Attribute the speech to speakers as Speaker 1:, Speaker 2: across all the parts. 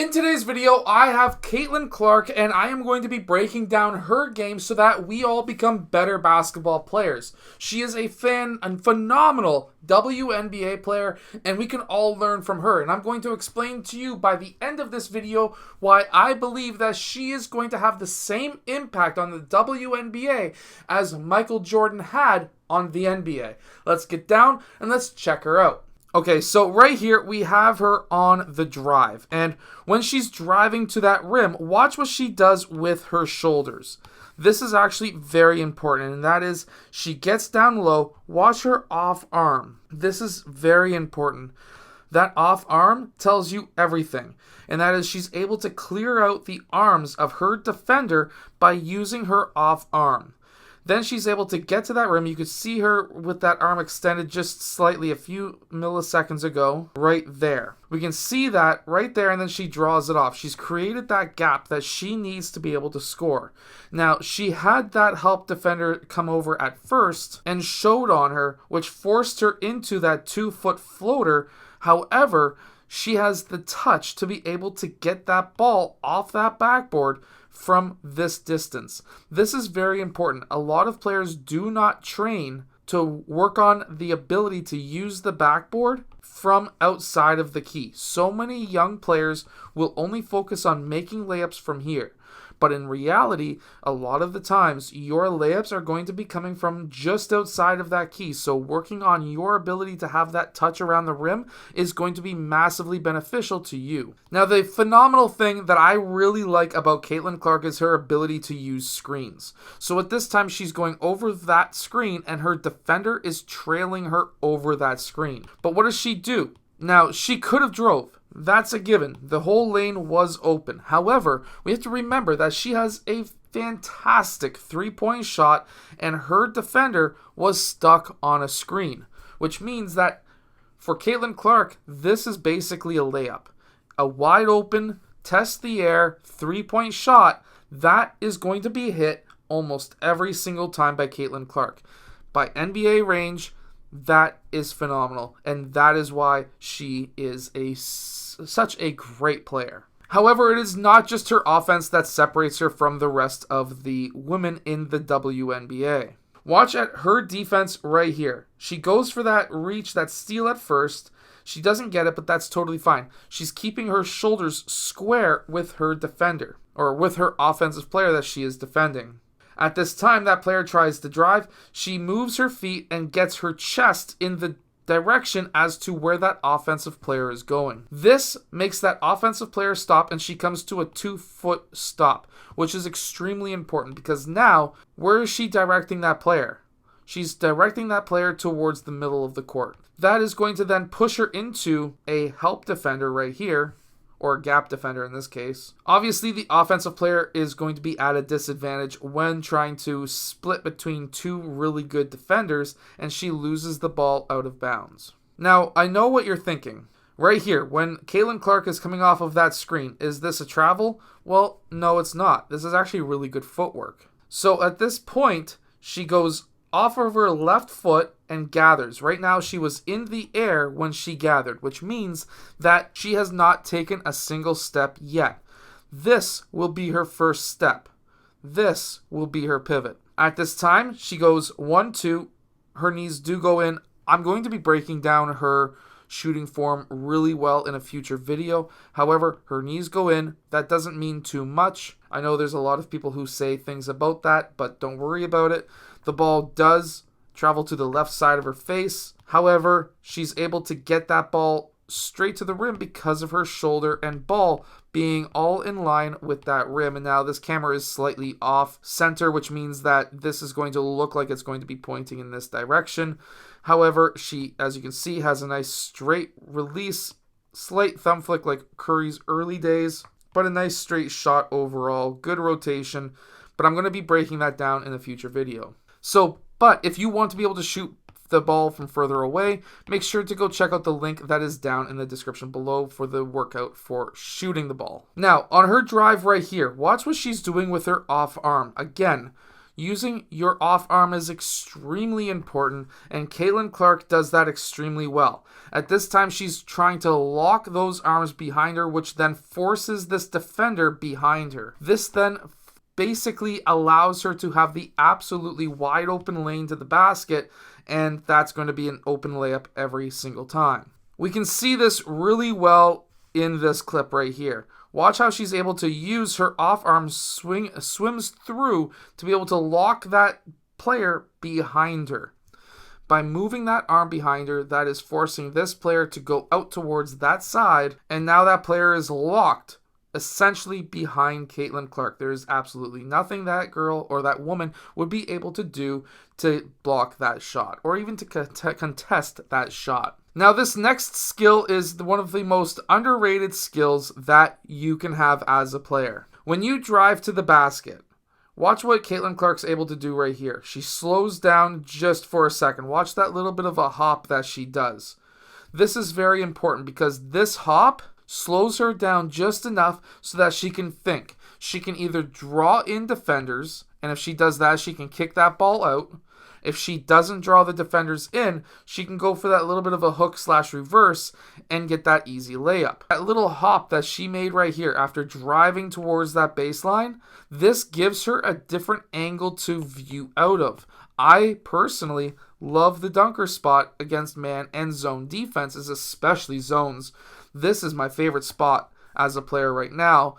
Speaker 1: In today's video, I have Caitlin Clark, and I am going to be breaking down her game so that we all become better basketball players. She is a phenomenal WNBA player, and we can all learn from her. And I'm going to explain to you by the end of this video why I believe that she is going to have the same impact on the WNBA as Michael Jordan had on the NBA. Let's get down and let's check her out. Okay, so right here, we have her on the drive. And when she's driving to that rim, watch what she does with her shoulders. This is actually very important, and that is she gets down low, watch her off arm. This is very important. That off arm tells you everything, and that is she's able to clear out the arms of her defender by using her off arm. Then she's able to get to that rim. You could see her with that arm extended just slightly a few milliseconds ago, right there. We can see that right there, and then she draws it off. She's created that gap that she needs to be able to score. Now, she had that help defender come over at first and showed on her, which forced her into that 2-foot floater. However, she has the touch to be able to get that ball off that backboard from this distance. This is very important. A lot of players do not train to work on the ability to use the backboard from outside of the key. So many young players will only focus on making layups from here. But in reality, a lot of the times, your layups are going to be coming from just outside of that key. So working on your ability to have that touch around the rim is going to be massively beneficial to you. Now, the phenomenal thing that I really like about Caitlin Clark is her ability to use screens. So at this time, she's going over that screen, and her defender is trailing her over that screen. But what does she do? Now, she could have drove. That's a given. The whole lane was open. However, we have to remember that she has a fantastic three-point shot, and her defender was stuck on a screen, which means that for Caitlin Clark, this is basically a layup. A wide open, test the air, three-point shot that is going to be hit almost every single time by Caitlin Clark. By NBA range, that is phenomenal, and that is why she is such a great player. However, it is not just her offense that separates her from the rest of the women in the WNBA. Watch at her defense right here. She goes for that reach, that steal at first. She doesn't get it, but that's totally fine. She's keeping her shoulders square with her defender, or with her offensive player that she is defending. At this time, that player tries to drive. She moves her feet and gets her chest in the direction as to where that offensive player is going. This makes that offensive player stop, and she comes to a 2-foot stop, which is extremely important because now, where is she directing that player? She's directing that player towards the middle of the court. That is going to then push her into a help defender right here, or a gap defender in this case. Obviously, the offensive player is going to be at a disadvantage when trying to split between two really good defenders, and she loses the ball out of bounds. Now, I know what you're thinking. Right here, when Caitlin Clark is coming off of that screen, is this a travel? Well, no, it's not. This is actually really good footwork. So at this point, she goes off of her left foot and gathers. Right now, she was in the air when she gathered, which means that she has not taken a single step yet. This will be her first step. This will be her pivot. At this time, she goes 1-2. Her knees do go in. I'm going to be breaking down her shooting form really well in a future video. However, her knees go in. That doesn't mean too much. I know there's a lot of people who say things about that, but don't worry about it. The ball does travel to the left side of her face. However, she's able to get that ball straight to the rim because of her shoulder and ball being all in line with that rim. And now this camera is slightly off center, which means that this is going to look like it's going to be pointing in this direction. However, she, as you can see, has a nice straight release, slight thumb flick like Curry's early days, but a nice straight shot overall, good rotation. But I'm going to be breaking that down in a future video. But if you want to be able to shoot the ball from further away, make sure to go check out the link that is down in the description below for the workout for shooting the ball. Now, on her drive right here, watch what she's doing with her off arm. Again, Using your off arm is extremely important, and Caitlin Clark does that extremely well. At this time, she's trying to lock those arms behind her, which then forces this defender behind her. This then basically allows her to have the absolutely wide open lane to the basket, and that's going to be an open layup every single time. We can see this really well in this clip right here. Watch how she's able to use her off arm swims through to be able to lock that player behind her. By moving that arm behind her, that is forcing this player to go out towards that side, and now that player is locked essentially behind Caitlin Clark. There is absolutely nothing that girl or that woman would be able to do to block that shot or even to contest that shot. Now, this next skill is one of the most underrated skills that you can have as a player. When you drive to the basket, watch what Caitlin Clark's able to do right here. She slows down just for a second. Watch that little bit of a hop that she does. This is very important because this hop slows her down just enough so that she can think. She can either draw in defenders, and if she does that, she can kick that ball out. If she doesn't draw the defenders in, she can go for that little bit of a hook/reverse and get that easy layup. That little hop that she made right here after driving towards that baseline, this gives her a different angle to view out of. I personally love the dunker spot against man and zone defenses, especially zones. This is my favorite spot as a player right now,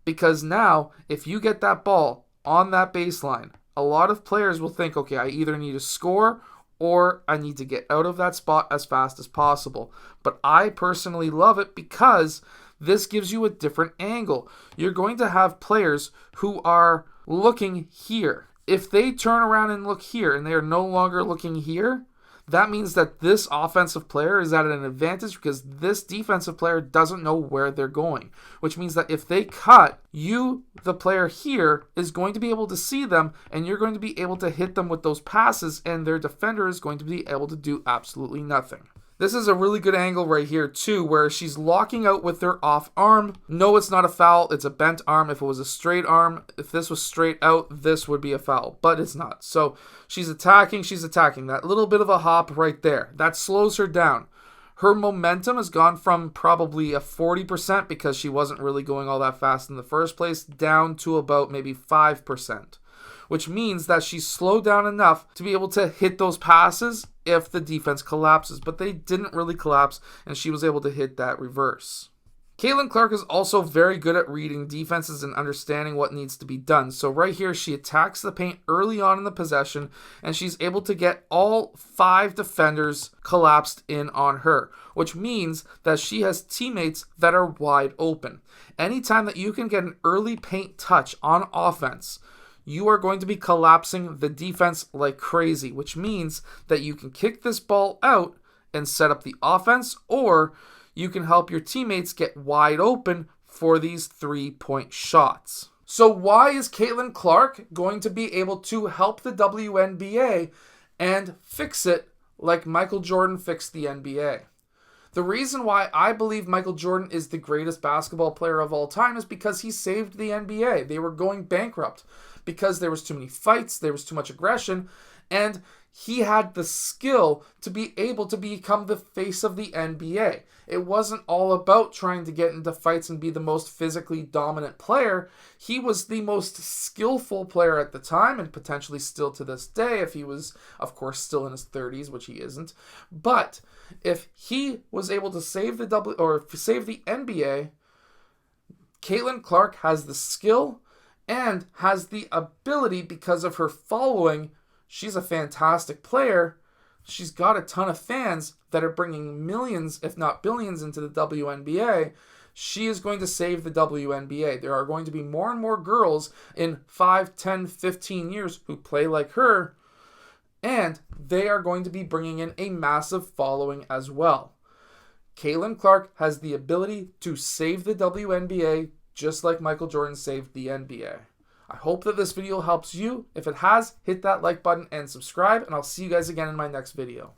Speaker 1: because now if you get that ball on that baseline, a lot of players will think, okay, I either need to score or I need to get out of that spot as fast as possible. But I personally love it because this gives you a different angle. You're going to have players who are looking here. If they turn around and look here and they are no longer looking here, that means that this offensive player is at an advantage because this defensive player doesn't know where they're going, which means that if they cut, you, the player here, is going to be able to see them, and you're going to be able to hit them with those passes, and their defender is going to be able to do absolutely nothing. This is a really good angle right here too, where she's locking out with her off arm. No, it's not a foul. It's a bent arm. If it was a straight arm, if this was straight out, this would be a foul, but it's not. So she's attacking. That little bit of a hop right there, that slows her down. Her momentum has gone from probably a 40% because she wasn't really going all that fast in the first place down to about maybe 5%, which means that she's slowed down enough to be able to hit those passes if the defense collapses, but they didn't really collapse, and she was able to hit that reverse. Caitlin Clark is also very good at reading defenses and understanding what needs to be done. So right here, she attacks the paint early on in the possession, and she's able to get all 5 defenders collapsed in on her, which means that she has teammates that are wide open. Anytime that you can get an early paint touch on offense, you are going to be collapsing the defense like crazy, which means that you can kick this ball out and set up the offense, or you can help your teammates get wide open for these 3-point shots. So why is Caitlin Clark going to be able to help the WNBA and fix it like Michael Jordan fixed the NBA? The reason why I believe Michael Jordan is the greatest basketball player of all time is because he saved the NBA. They were going bankrupt because there was too many fights, there was too much aggression, and he had the skill to be able to become the face of the NBA. It wasn't all about trying to get into fights and be the most physically dominant player. He was the most skillful player at the time, and potentially still to this day if he was, of course, still in his 30s, which he isn't. But if he was able to save the NBA, Caitlin Clark has the skill and has the ability because of her following. She's a fantastic player. She's got a ton of fans that are bringing millions, if not billions, into the WNBA. She is going to save the WNBA. There are going to be more and more girls in 5, 10, 15 years who play like her, and they are going to be bringing in a massive following as well. Caitlin Clark has the ability to save the WNBA just like Michael Jordan saved the NBA. I hope that this video helps you. If it has, hit that like button and subscribe, and I'll see you guys again in my next video.